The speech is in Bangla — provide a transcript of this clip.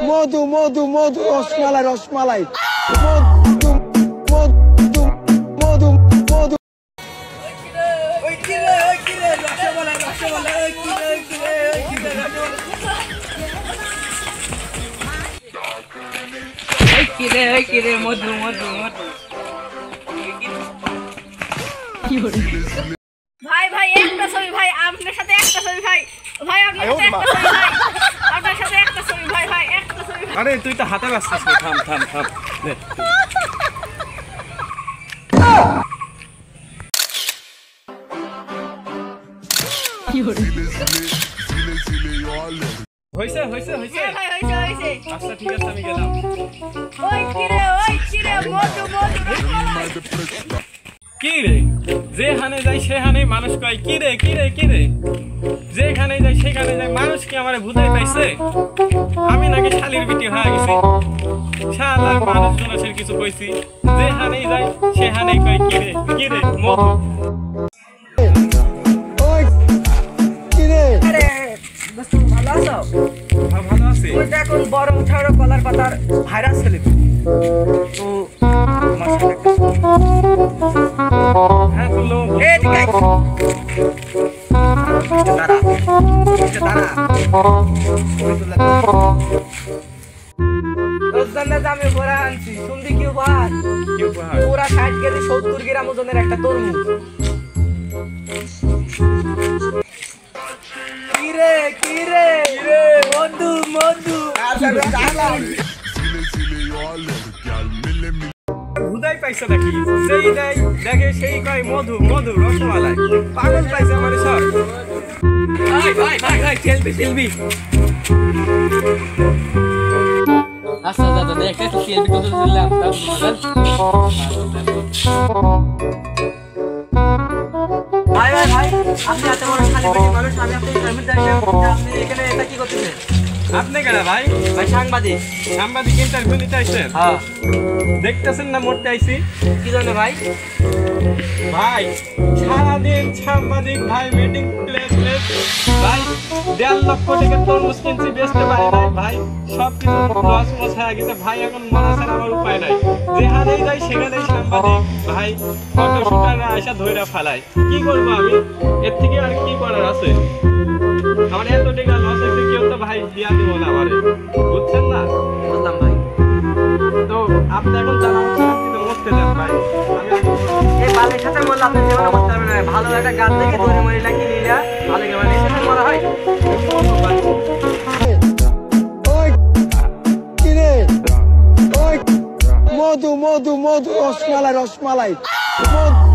মধু মধু মধু রসমালাই রসমালাই মধু মধু মধু মধু কিরে মধু মধু মধু ভাই ভাই একটা ছবি ভাই আপনার সাথে একটা ছবি ভাই ভাই আপনার সাথে একটা ছবি ভাই আপনার সাথে একটা ছবি ভাই ভাই একটা ছবি আরে তুই তো হাতে ব্যস্ত আছিস থাম থাম থাম নে হইছে হইছে হইছে ভাই হইছে হইছে আচ্ছা ঠিক আছে আমি গেলাম ওই কিরে মধু মধু রসমালাই কি রে যেখানে যাই সেখানে মানুষ কয় কি রে কি রে কি রে যেখানে যাই সেখানে যাই মানুষ কি আমারে ভুতাই পাইছে আমি নাকি শালির বিটি হয়ে গেছি শালার মানুষ জনসের কিছু কইছি যেখানেই যাই সেখানেই কয় কি রে মধু ওই কিরে আরে দোস্ত ভালো আছো? ভালো আছি ওই দেখো বড় উঠারো কলার পাতার ভাইরাস ছেলে তো তোমার সাথে একটা হ্যাঁ তো লোক এ ঠিক আছে দাঁড়া তোর জন্য আমি বড়া আনছি শুনবি কি উপহার কি উপহার পুরা 60 কেজি 70 গ্রাম ওজনের একটা তরমুজ কিরে মধু মধু ভুদাই পাইছে নাকি সেই দেয় দেখে সেই কয় মধু মধু রসমালাই পাগল পাইছে আমার সব ভাই খেলবি আচ্ছা দাদা দেখে তো খেলবি কত দিলাম ভাই আপনি এত বড় খালি পেটি মানুষ আমি আপনি সামনে যাইলাম আপনি এখানে এটা কি করতেছেন আপনি কেন ভাই সাংবাদিক ইন্টারভিউ নিতে আইছেন হ্যাঁ দেখতেছেন না মরতে আইছি কি জন্য ভাই ভাই সারাদিন সাংবাদিক ভাই মিটিং প্লেস ভাই 1.5 লক্ষ টাকা তরমুজ কিনছি বেচতে পারি নাই ভাই সব কিছু লস হয়ে গেছে ভাই এখন মরা ছাড়া আমার উপায় নাই যেখানেই যাই সেখানেই সাংবাদিক ভাই ফটো শুটাররা এসে ধইরা ফেলায় কি করবো আমি এর থেকে আর কি করার আছে আমার এত টাকা লস হয়েছে কেউ তো ভাই দিয়া দিব না আমারে বুঝছেন না বুঝলাম ভাই তো আপনি এখন জানা কিন্তু মরতে দেন ভাই আমি এই বালের সাথে বললে আপনি জীবনে করতে পারবেন না ভালো একটা গাছ থেকে দড়ি মরি লাগিয়ে নিলা ভালো কে মানে সাথে মরা হয় ওই কিরে ওই মধু মধু মধু রসমালাই রসমালাই মধু